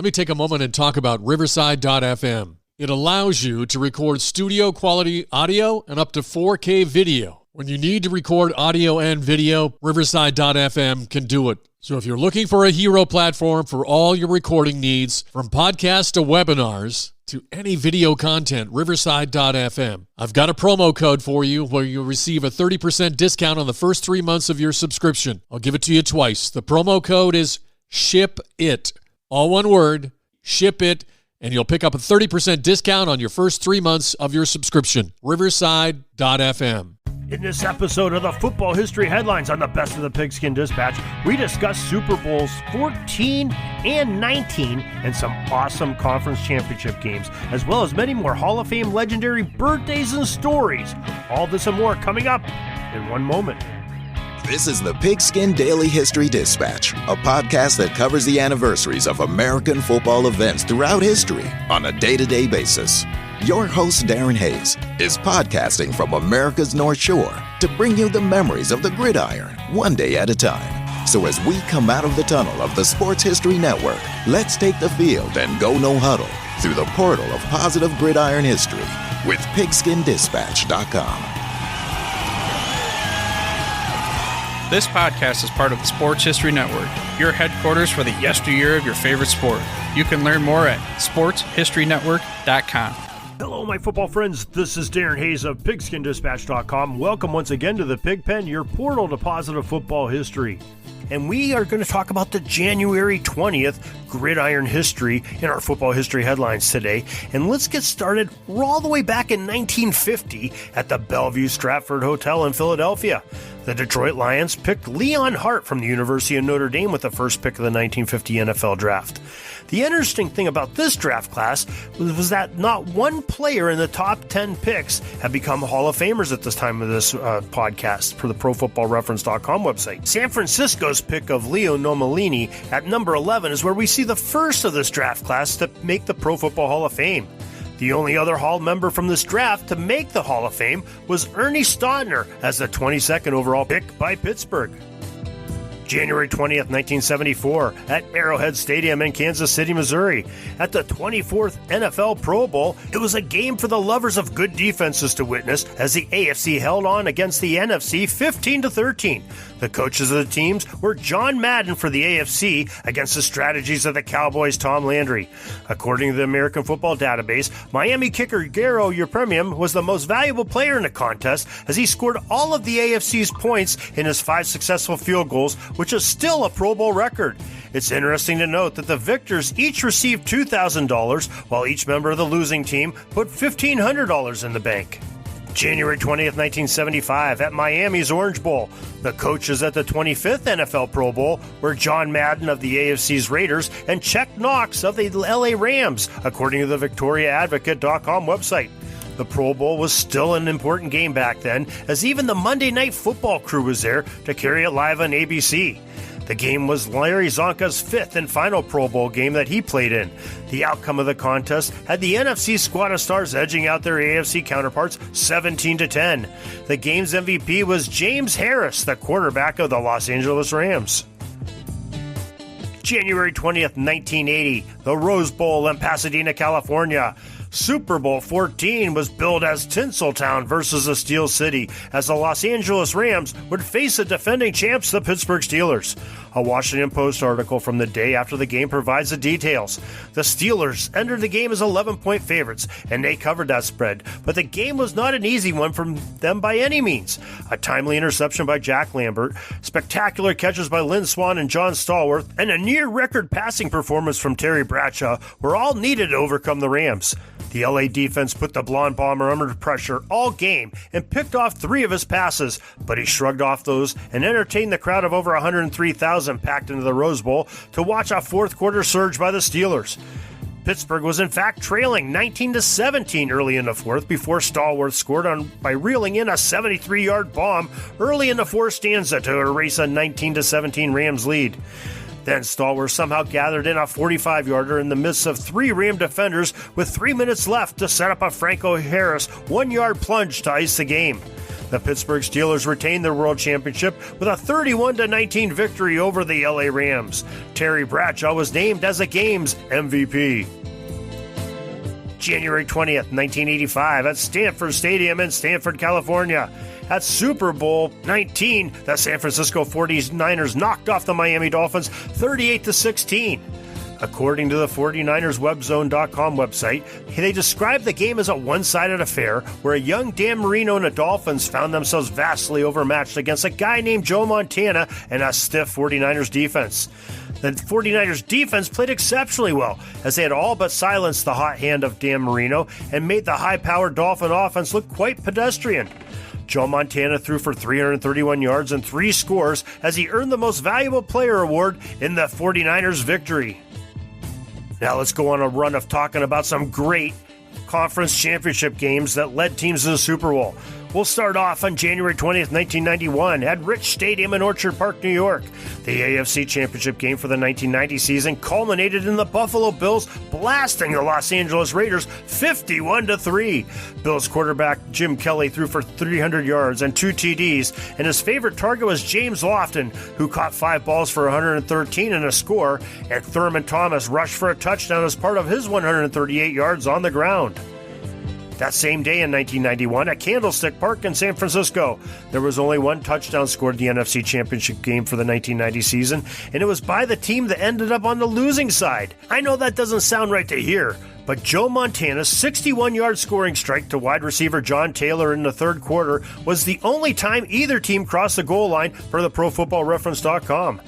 Let me take a moment and talk about Riverside.fm. It allows you to record studio quality audio and up to 4K video. When you need to record audio and video, Riverside.fm can do it. So if you're looking for a hero platform for all your recording needs, from podcasts to webinars to any video content, Riverside.fm. I've got a promo code for you where you'll receive a 30% discount on the first 3 months of your subscription. I'll give it to you twice. The promo code is SHIPIT. All one word, SHIPIT, and you'll pick up a 30% discount on your first 3 months of your subscription. Riverside.fm. In this episode of the Football History Headlines on the Best of the Pigskin Dispatch, we discuss Super Bowls 14 and 19 and some awesome conference championship games, as well as many more Hall of Fame legendary birthdays and stories. All this and more coming up in one moment. This is the Pigskin Daily History Dispatch, a podcast that covers the anniversaries of American football events throughout history on a day-to-day basis. Your host, Darren Hayes, is podcasting from America's North Shore to bring you the memories of the gridiron, one day at a time. So as we come out of the tunnel of the Sports History Network, let's take the field and go no huddle through the portal of positive gridiron history with PigskinDispatch.com. This podcast is part of the Sports History Network, your headquarters for the yesteryear of your favorite sport. You can learn more at sportshistorynetwork.com. Hello, my football friends. This is Darren Hayes of PigskinDispatch.com. Welcome once again to the Pig Pen, your portal to positive football history. And we are going to talk about the January 20th gridiron history in our football history headlines today. And let's get started. We're all the way back in 1950 at the Bellevue Stratford Hotel in Philadelphia. The Detroit Lions picked Leon Hart from the University of Notre Dame with the first pick of the 1950 NFL Draft. The interesting thing about this draft class was that not one player in the top 10 picks had become Hall of Famers at this time of this podcast per the ProFootballReference.com website. San Francisco's pick of Leo Nomellini at number 11 is where we see the first of this draft class to make the Pro Football Hall of Fame. The only other Hall member from this draft to make the Hall of Fame was Ernie Staudtner as the 22nd overall pick by Pittsburgh. January 20th, 1974, at Arrowhead Stadium in Kansas City, Missouri. At the 24th NFL Pro Bowl, it was a game for the lovers of good defenses to witness as the AFC held on against the NFC 15-13. The coaches of the teams were John Madden for the AFC against the strategies of the Cowboys' Tom Landry. According to the American Football Database, Miami kicker Garo Yepremian was the most valuable player in the contest as he scored all of the AFC's points in his 5 successful field goals, which is still a Pro Bowl record. It's interesting to note that the victors each received $2,000, while each member of the losing team put $1,500 in the bank. January 20th, 1975, at Miami's Orange Bowl. The coaches at the 25th NFL Pro Bowl were John Madden of the AFC's Raiders and Chuck Knox of the LA Rams, according to the VictoriaAdvocate.com website. The Pro Bowl was still an important game back then, as even the Monday Night Football crew was there to carry it live on ABC. The game was Larry Zonka's 5th and final Pro Bowl game that he played in. The outcome of the contest had the NFC squad of stars edging out their AFC counterparts 17-10. The game's MVP was James Harris, the quarterback of the Los Angeles Rams. January 20th, 1980, the Rose Bowl in Pasadena, California. Super Bowl 14 was billed as Tinseltown versus the Steel City, as the Los Angeles Rams would face the defending champs, the Pittsburgh Steelers. A Washington Post article from the day after the game provides the details. The Steelers entered the game as 11-point favorites, and they covered that spread, but the game was not an easy one from them by any means. A timely interception by Jack Lambert, spectacular catches by Lynn Swann and John Stallworth, and a near-record passing performance from Terry Bradshaw were all needed to overcome the Rams. The LA defense put the Blonde Bomber under pressure all game and picked off 3 of his passes, but he shrugged off those and entertained the crowd of over 103,000 packed into the Rose Bowl to watch a fourth-quarter surge by the Steelers. Pittsburgh was in fact trailing 19-17 early in the fourth before Stallworth scored by reeling in a 73-yard bomb early in the fourth stanza to erase a 19-17 Rams lead. Then Stallworth somehow gathered in a 45-yarder in the midst of 3 Ram defenders with 3 minutes left to set up a Franco Harris 1-yard plunge to ice the game. The Pittsburgh Steelers retained their World Championship with a 31-19 victory over the LA Rams. Terry Bradshaw was named as the game's MVP. January 20th, 1985, at Stanford Stadium in Stanford, California. At Super Bowl 19, the San Francisco 49ers knocked off the Miami Dolphins 38-16. According to the 49erswebzone.com website, they described the game as a one-sided affair where a young Dan Marino and the Dolphins found themselves vastly overmatched against a guy named Joe Montana and a stiff 49ers defense. The 49ers defense played exceptionally well, as they had all but silenced the hot hand of Dan Marino and made the high-powered Dolphin offense look quite pedestrian. Joe Montana threw for 331 yards and 3 scores as he earned the Most Valuable Player award in the 49ers victory. Now let's go on a run of talking about some great conference championship games that led teams to the Super Bowl. We'll start off on January 20th, 1991 at Rich Stadium in Orchard Park, New York. The AFC Championship game for the 1990 season culminated in the Buffalo Bills blasting the Los Angeles Raiders 51-3. Bills quarterback Jim Kelly threw for 300 yards and 2 TDs, and his favorite target was James Lofton, who caught 5 balls for 113 and a score, and Thurman Thomas rushed for a touchdown as part of his 138 yards on the ground. That same day in 1991 at Candlestick Park in San Francisco, there was only 1 touchdown scored in the NFC Championship game for the 1990 season, and it was by the team that ended up on the losing side. I know that doesn't sound right to hear, but Joe Montana's 61-yard scoring strike to wide receiver John Taylor in the third quarter was the only time either team crossed the goal line per the ProFootballReference.com.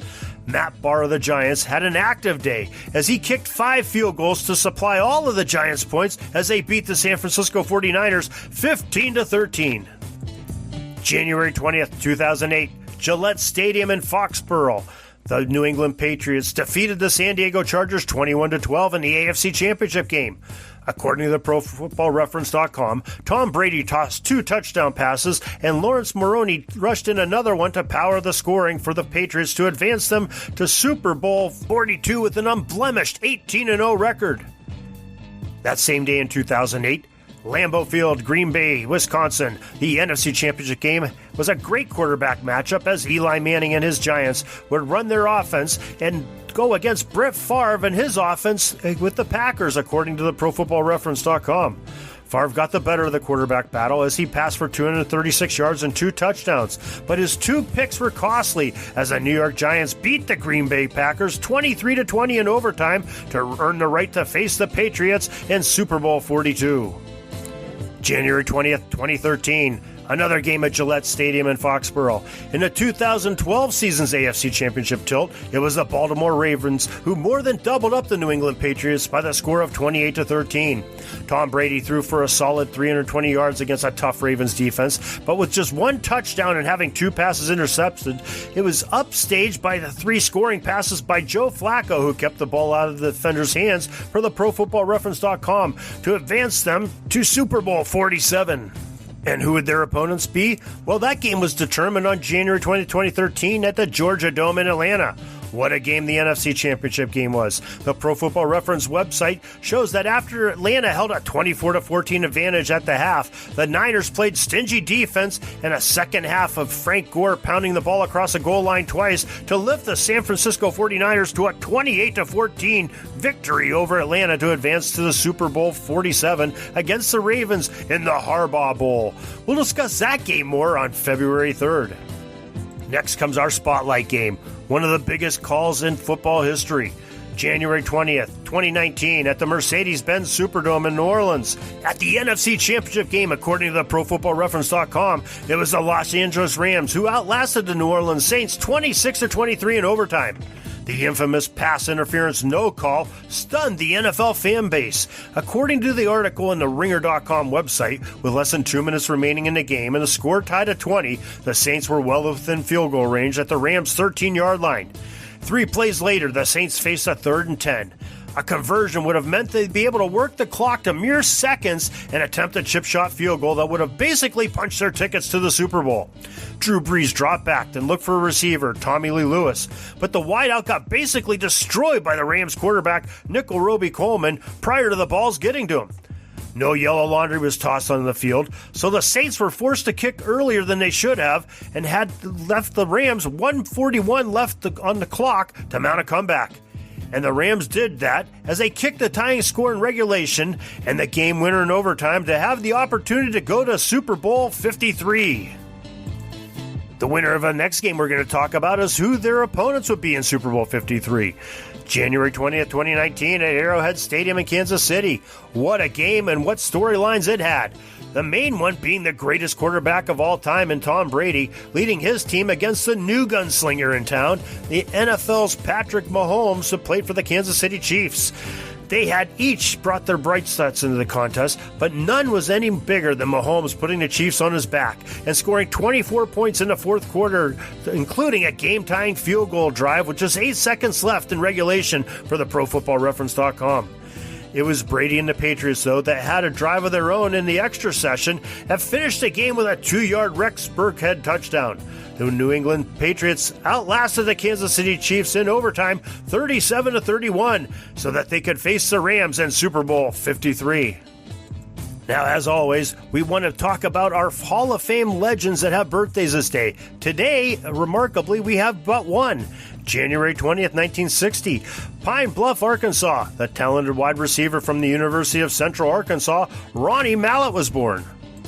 Matt Barr of the Giants had an active day as he kicked 5 field goals to supply all of the Giants' points as they beat the San Francisco 49ers 15-13. January 20th, 2008, Gillette Stadium in Foxborough. The New England Patriots defeated the San Diego Chargers 21-12 in the AFC Championship game. According to the ProFootballReference.com, Tom Brady tossed 2 touchdown passes, and Lawrence Maroney rushed in another one to power the scoring for the Patriots to advance them to Super Bowl 42 with an unblemished 18-0 record. That same day in 2008, Lambeau Field, Green Bay, Wisconsin. The NFC Championship game was a great quarterback matchup as Eli Manning and his Giants would run their offense and go against Brett Favre and his offense with the Packers, according to the ProFootballReference.com. Favre got the better of the quarterback battle as he passed for 236 yards and 2 touchdowns, but his 2 picks were costly as the New York Giants beat the Green Bay Packers 23-20 in overtime to earn the right to face the Patriots in Super Bowl 42. January 20th, 2013, another game at Gillette Stadium in Foxborough. In the 2012 season's AFC Championship tilt, it was the Baltimore Ravens who more than doubled up the New England Patriots by the score of 28-13. Tom Brady threw for a solid 320 yards against a tough Ravens defense, but with just 1 touchdown and having 2 passes intercepted, it was upstaged by the 3 scoring passes by Joe Flacco, who kept the ball out of the defender's hands per the ProFootballReference.com to advance them to Super Bowl 47. And who would their opponents be? Well, that game was determined on January 20, 2013 at the Georgia Dome in Atlanta. What a game the NFC Championship game was. The Pro Football Reference website shows that after Atlanta held a 24-14 advantage at the half, the Niners played stingy defense and a second half of Frank Gore pounding the ball across the goal line twice to lift the San Francisco 49ers to a 28-14 victory over Atlanta to advance to the Super Bowl 47 against the Ravens in the Harbaugh Bowl. We'll discuss that game more on February 3rd. Next comes our Spotlight game, one of the biggest calls in football history. January 20th, 2019 at the Mercedes-Benz Superdome in New Orleans. At the NFC Championship game, according to the ProFootballReference.com, it was the Los Angeles Rams who outlasted the New Orleans Saints 26-23 in overtime. The infamous pass interference no call stunned the NFL fan base. According to the article in the Ringer.com website, with less than 2 minutes remaining in the game and the score tied at 20, the Saints were well within field goal range at the Rams' 13-yard line. 3 plays later, the Saints faced a 3rd and 10. A conversion would have meant they'd be able to work the clock to mere seconds and attempt a chip shot field goal that would have basically punched their tickets to the Super Bowl. Drew Brees dropped back and looked for a receiver, Tommy Lee Lewis, but the wideout got basically destroyed by the Rams quarterback, Nickel Roby Coleman, prior to the balls getting to him. No yellow laundry was tossed on the field, so the Saints were forced to kick earlier than they should have and had left the Rams 1:41 left on the clock to mount a comeback. And the Rams did that as they kicked the tying score in regulation and the game winner in overtime to have the opportunity to go to Super Bowl 53. The winner of the next game we're going to talk about is who their opponents would be in Super Bowl 53. January 20th, 2019 at Arrowhead Stadium in Kansas City. What a game and what storylines it had. The main one being the greatest quarterback of all time in Tom Brady, leading his team against the new gunslinger in town, the NFL's Patrick Mahomes, who played for the Kansas City Chiefs. They had each brought their bright spots into the contest, but none was any bigger than Mahomes putting the Chiefs on his back and scoring 24 points in the fourth quarter, including a game-tying field goal drive with just 8 seconds left in regulation for the ProFootballReference.com. It was Brady and the Patriots, though, that had a drive of their own in the extra session and finished the game with a 2-yard Rex Burkhead touchdown. The New England Patriots outlasted the Kansas City Chiefs in overtime 37-31 so that they could face the Rams in Super Bowl 53. Now, as always, we want to talk about our Hall of Fame legends that have birthdays this day. Today, remarkably, we have but one. January 20th, 1960, Pine Bluff, Arkansas. The talented wide receiver from the University of Central Arkansas, Ronnie Mallett, was born.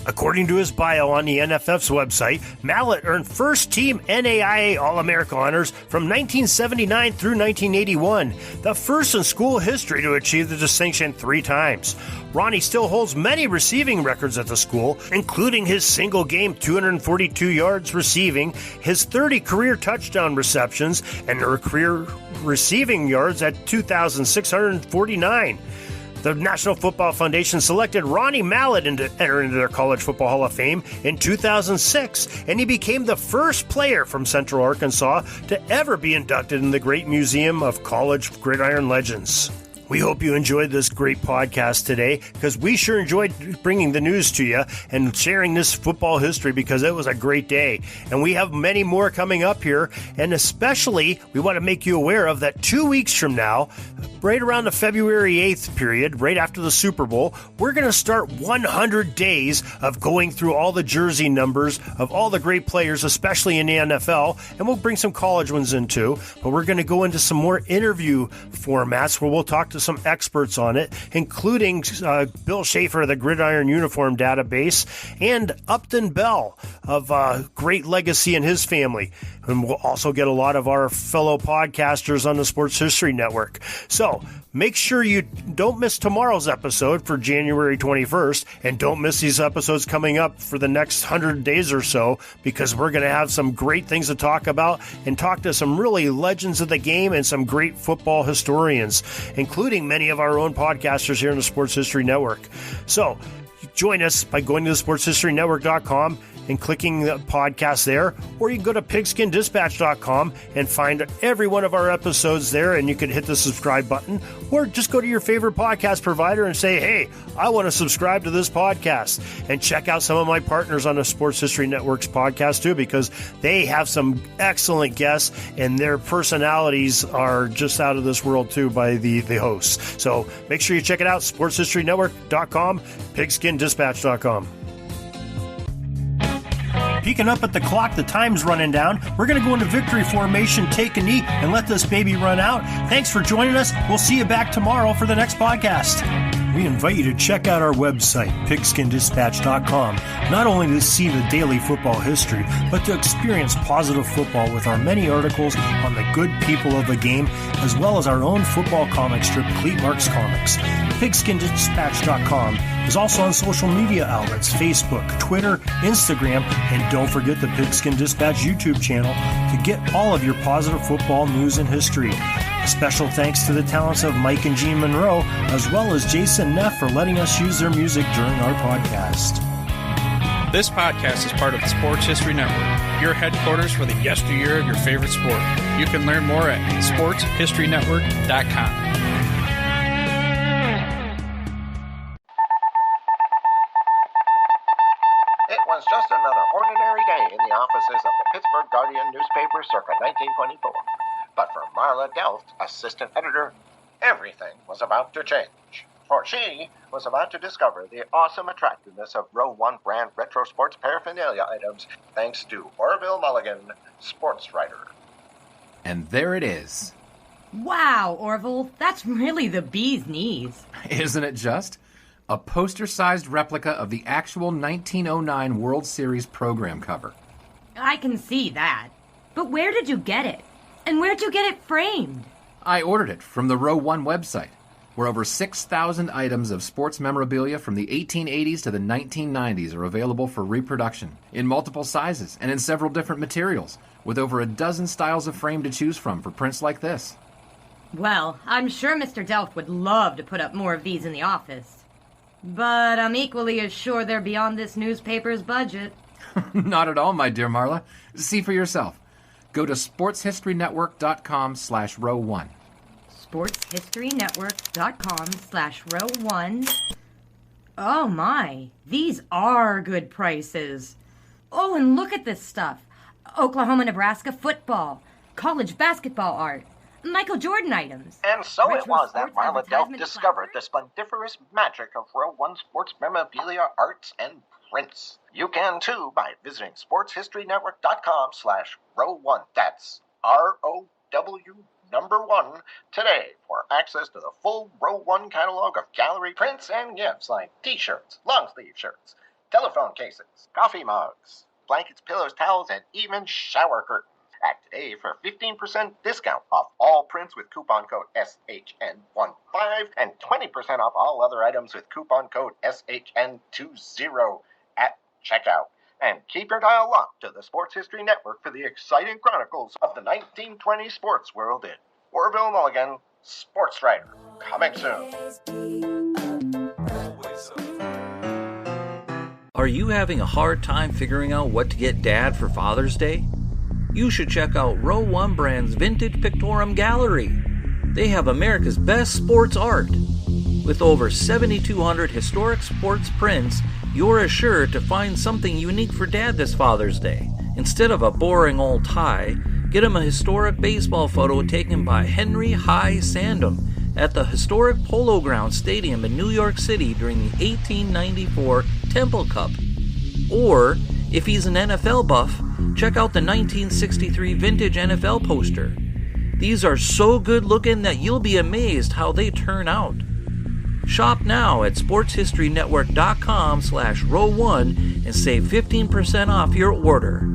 According to his bio on the NFF's website, Mallett earned first-team NAIA All-America honors from 1979 through 1981, the first in school history to achieve the distinction 3 times. Ronnie still holds many receiving records at the school, including his single-game 242 yards receiving, his 30 career touchdown receptions, and their career receiving yards at 2,649. The National Football Foundation selected Ronnie Mallett to enter into their College Football Hall of Fame in 2006, and he became the first player from Central Arkansas to ever be inducted in the Great Museum of College Gridiron Legends. We hope you enjoyed this great podcast today, because we sure enjoyed bringing the news to you and sharing this football history, because it was a great day. And we have many more coming up here, and especially we want to make you aware of that 2 weeks from now, right around the February 8th period, right after the Super Bowl, we're going to start 100 days of going through all the jersey numbers of all the great players, especially in the NFL, and we'll bring some college ones in too. But we're going to go into some more interview formats where we'll talk to some experts on it, including Bill Schaefer of the Gridiron Uniform Database and Upton Bell of great legacy in his family. And we'll also get a lot of our fellow podcasters on the Sports History Network. So make sure you don't miss tomorrow's episode for January 21st, and don't miss these episodes coming up for the next 100 days or so, because we're going to have some great things to talk about and talk to some really legends of the game and some great football historians, including many of our own podcasters here in the Sports History Network. So join us by going to thesportshistorynetwork.com and clicking the podcast there, or you can go to pigskindispatch.com and find every one of our episodes there, and you can hit the subscribe button, or just go to your favorite podcast provider and say, hey, I want to subscribe to this podcast, and check out some of my partners on the Sports History Network's podcast too, because they have some excellent guests, and their personalities are just out of this world too by the hosts. So make sure you check it out, sportshistorynetwork.com, pigskindispatch.com. Peeking up at the clock, the time's running down. We're going to go into victory formation, take a knee, and let this baby run out. Thanks for joining us. We'll see you back tomorrow for the next podcast. We invite you to check out our website, pigskindispatch.com, not only to see the daily football history, but to experience positive football with our many articles on the good people of the game, as well as our own football comic strip, Cleat Marks Comics. Pigskindispatch.com is also on social media outlets, Facebook, Twitter, Instagram, and don't forget the Pigskin Dispatch YouTube channel to get all of your positive football news and history. A special thanks to the talents of Mike and Jean Monroe, as well as Jason Neff, for letting us use their music during our podcast. This podcast is part of the Sports History Network, your headquarters for the yesteryear of your favorite sport. You can learn more at sportshistorynetwork.com. newspaper circa 1924. But for Marla Delft, assistant editor, everything was about to change. For she was about to discover the awesome attractiveness of Row 1 brand retro sports paraphernalia items thanks to Orville Mulligan, sports writer. And there it is. Wow, Orville, that's really the bee's knees. Isn't it just? A poster-sized replica of the actual 1909 World Series program cover. I can see that. But where did you get it? And where'd you get it framed? I ordered it from the Row 1 website, where over 6,000 items of sports memorabilia from the 1880s to the 1990s are available for reproduction in multiple sizes and in several different materials, with over a dozen styles of frame to choose from for prints like this. Well, I'm sure Mr. Delft would love to put up more of these in the office. But I'm equally as sure they're beyond this newspaper's budget. Not at all, my dear Marla. See for yourself. Go to sportshistorynetwork.com/row1. sportshistorynetwork.com/row1. Oh my, these are good prices. Oh, and look at this stuff. Oklahoma-Nebraska football, college basketball art, Michael Jordan items. And so it retro was that sports Marla Delft advertisement discovered the placards. splendiferous magic of Row 1 sports memorabilia, arts, and prints. You can too by visiting sportshistorynetwork.com/row1. That's ROW1 today for access to the full Row 1 catalog of gallery prints and gifts like t-shirts, long-sleeve shirts, telephone cases, coffee mugs, blankets, pillows, towels, and even shower curtains. Act today for 15% discount off all prints with coupon code SHN15 and 20% off all other items with coupon code SHN20 at checkout. And keep your dial locked to the Sports History Network for the exciting chronicles of the 1920 sports world in Orville Mulligan, sports writer. Coming soon. Are you having a hard time figuring out what to get Dad for Father's Day? You should check out Row 1 Brand's Vintage Pictorum Gallery. They have America's best sports art. With over 7,200 historic sports prints, you're assured to find something unique for Dad this Father's Day. Instead of a boring old tie, get him a historic baseball photo taken by Henry High Sandham at the historic Polo Grounds Stadium in New York City during the 1894 Temple Cup. Or, if he's an NFL buff, check out the 1963 vintage NFL poster. These are so good looking that you'll be amazed how they turn out. Shop now at sportshistorynetwork.com/row1 and save 15% off your order.